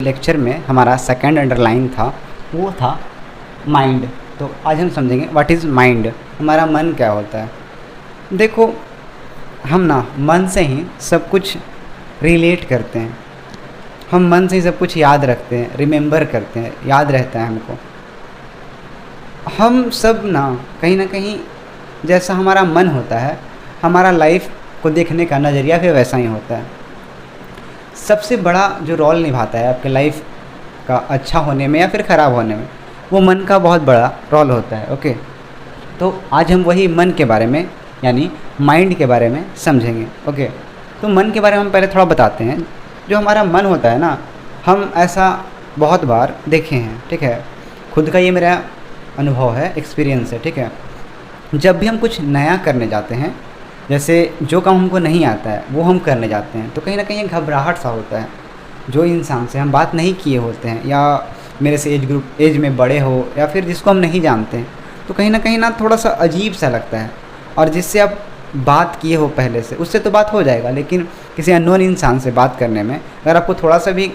Lecture में हमारा second underline था, वो था माइंड। तो आज हम समझेंगे व्हाट इज़ माइंड, हमारा मन क्या होता है। देखो, हम ना मन से ही सब कुछ रिलेट करते हैं, हम मन से ही सब कुछ याद रखते हैं, रिमेंबर करते हैं, याद रहता है हमको। हम सब ना कहीं जैसा हमारा मन होता है, हमारा लाइफ को देखने का नज़रिया भी वैसा ही होता है। सबसे बड़ा जो रोल निभाता है आपके लाइफ का अच्छा होने में या फिर ख़राब होने में, वो मन का बहुत बड़ा रोल होता है। ओके, तो आज हम वही मन के बारे में यानी माइंड के बारे में समझेंगे। ओके, तो मन के बारे में हम पहले थोड़ा बताते हैं। जो हमारा मन होता है ना, हम ऐसा बहुत बार देखे हैं, ठीक है, खुद का ये मेरा अनुभव है, एक्सपीरियंस है, ठीक है। जब भी हम कुछ नया करने जाते हैं, जैसे जो काम हमको नहीं आता है वो हम करने जाते हैं, तो कहीं ना कहीं घबराहट सा होता है। जो इंसान से हम बात नहीं किए होते हैं या मेरे से एज में बड़े हो या फिर जिसको हम नहीं जानते हैं, तो कहीं ना थोड़ा सा अजीब सा लगता है। और जिससे आप बात किए हो पहले से, उससे तो बात हो जाएगा, लेकिन किसी अननोन इंसान से बात करने में अगर आपको थोड़ा सा भी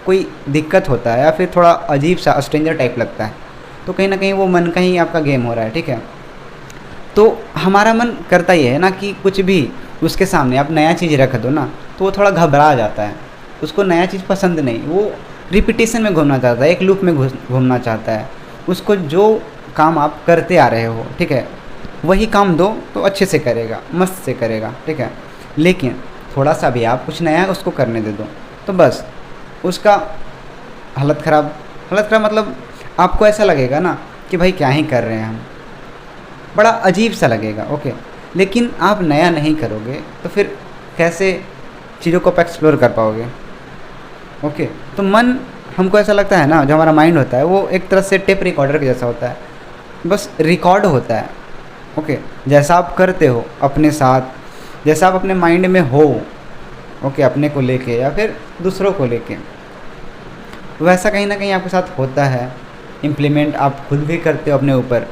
कोई दिक्कत होता है या फिर थोड़ा अजीब सा स्ट्रेंजर टाइप लगता है, तो कहीं ना कहीं वो मन का ही आपका गेम हो रहा है, ठीक है। तो हमारा मन करता ये है ना कि कुछ भी उसके सामने आप नया चीज़ रख दो ना, तो वो थोड़ा घबरा जाता है, उसको नया चीज़ पसंद नहीं, वो रिपीटेशन में घूमना चाहता है, एक लूप में घूमना चाहता है। उसको जो काम आप करते आ रहे हो, ठीक है, वही काम दो तो अच्छे से करेगा, मस्त से करेगा, ठीक है। लेकिन थोड़ा सा भी आप कुछ नया उसको करने दे दो तो बस उसका हालत ख़राब मतलब आपको ऐसा लगेगा ना कि भाई क्या ही कर रहे हैं हम, बड़ा अजीब सा लगेगा। ओके, लेकिन आप नया नहीं करोगे तो फिर कैसे चीज़ों को आप एक्सप्लोर कर पाओगे। ओके, तो मन हमको ऐसा लगता है ना, जो हमारा माइंड होता है वो एक तरह से टेप रिकॉर्डर के जैसा होता है, बस रिकॉर्ड होता है। ओके, जैसा आप करते हो अपने साथ, जैसा आप अपने माइंड में हो, ओके, अपने को लेके या फिर दूसरों को लेके, वैसा कहीं ना कहीं आपके साथ होता है, इम्प्लीमेंट आप खुद भी करते हो अपने ऊपर।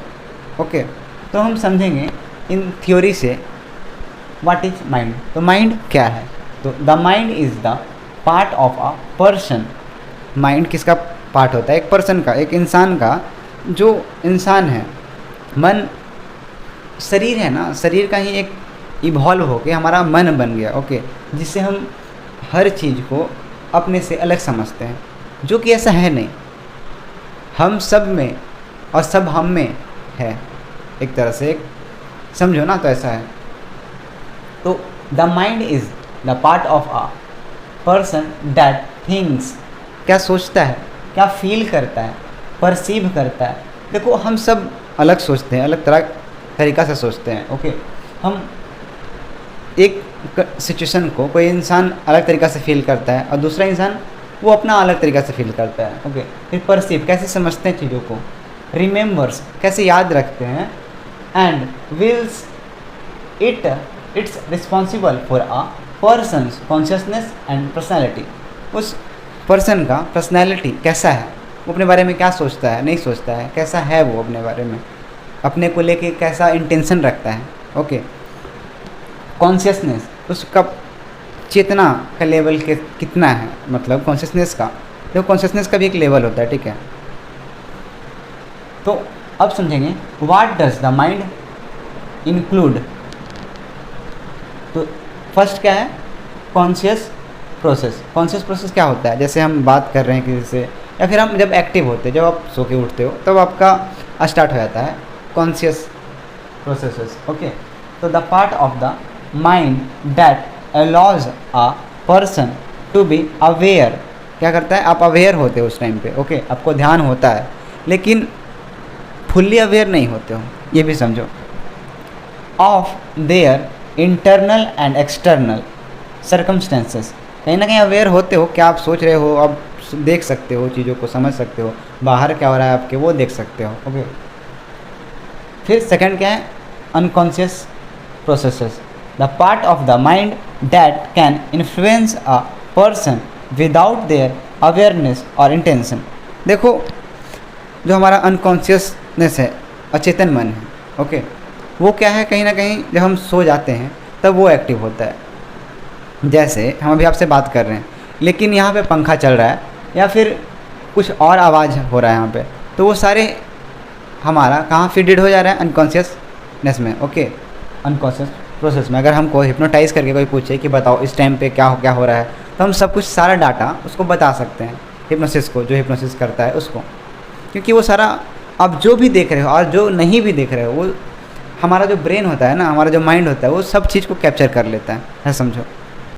ओके, तो हम समझेंगे इन थ्योरी से व्हाट इज माइंड। तो माइंड क्या है? तो the mind is the part of a person. Mind किसका पार्ट होता है? एक पर्सन का, एक इंसान का। जो इंसान है, मन शरीर है ना, शरीर का ही एक इवॉल्व होके हमारा मन बन गया। ओके, जिससे हम हर चीज़ को अपने से अलग समझते हैं, जो कि ऐसा है नहीं। हम सब में और सब हम में है, एक तरह से समझो ना, तो ऐसा है। तो the mind is the part of a person that thinks. क्या सोचता है, क्या फील करता है, परसीव करता है। देखो, हम सब अलग सोचते हैं, अलग तरीका से सोचते हैं। ओके, हम एक सिचुएशन को, कोई इंसान अलग तरीका से फील करता है और दूसरा इंसान वो अपना अलग तरीका से फील करता है। ओके, फिर परसीव कैसे समझते हैं चीज़ों को, रिमेंबर्स कैसे याद रखते हैं, and wills its responsible for a person's consciousness and personality. उस पर्सन का पर्सनैलिटी कैसा है, वो अपने बारे में क्या सोचता है, नहीं सोचता है, कैसा है वो अपने बारे में, अपने को लेके कैसा इंटेंशन रखता है। ओके, कॉन्शियसनेस, उसका चेतना का लेवल के कितना है, मतलब कॉन्शियसनेस का, देखो कॉन्शियसनेस का भी एक लेवल होता है, ठीक है। तो अब समझेंगे what does the mind include. तो फर्स्ट क्या है? Conscious process. कॉन्शियस प्रोसेस क्या होता है? जैसे हम बात कर रहे हैं किसी से, या फिर हम जब एक्टिव होते हैं, जब आप सो के उठते हो, तब तो आपका स्टार्ट हो जाता है कॉन्शियस प्रोसेसेस। ओके, तो the part of the mind that allows a person to be aware. क्या करता है? आप अवेयर होते हो उस टाइम पे। ओके, आपको ध्यान होता है, लेकिन फुल्ली अवेयर नहीं होते हो, ये भी समझो। Of their internal and external circumstances. कहीं ना कहीं अवेयर होते हो, क्या आप सोच रहे हो, आप देख सकते हो, चीज़ों को समझ सकते हो, बाहर क्या हो रहा है आपके, वो देख सकते हो। ओके, फिर सेकंड क्या है? Unconscious processes, the part of the mind that can influence a person without their awareness और इंटेंशन। देखो, जो हमारा अनकॉन्शियसनेस है, अचेतन मन है, ओके, वो क्या है? कहीं ना कहीं जब हम सो जाते हैं तब वो एक्टिव होता है। जैसे हम अभी आपसे बात कर रहे हैं, लेकिन यहाँ पे पंखा चल रहा है, या फिर कुछ और आवाज़ हो रहा है यहाँ पे, तो वो सारे हमारा कहाँ फीडेड हो जा रहा है, अनकॉन्शियसनेस में। ओके, अनकॉन्शियस प्रोसेस में। अगर हमको हिप्नोटाइज करके कोई पूछे कि बताओ इस टाइम पे क्या हो रहा है, तो हम सब कुछ सारा डाटा उसको बता सकते हैं, हिप्नोसिस को, जो हिप्नोसिस करता है उसको, क्योंकि वो सारा आप जो भी देख रहे हो और जो नहीं भी देख रहे हो, वो हमारा जो ब्रेन होता है ना, हमारा जो माइंड होता है, वो सब चीज़ को कैप्चर कर लेता है, समझो।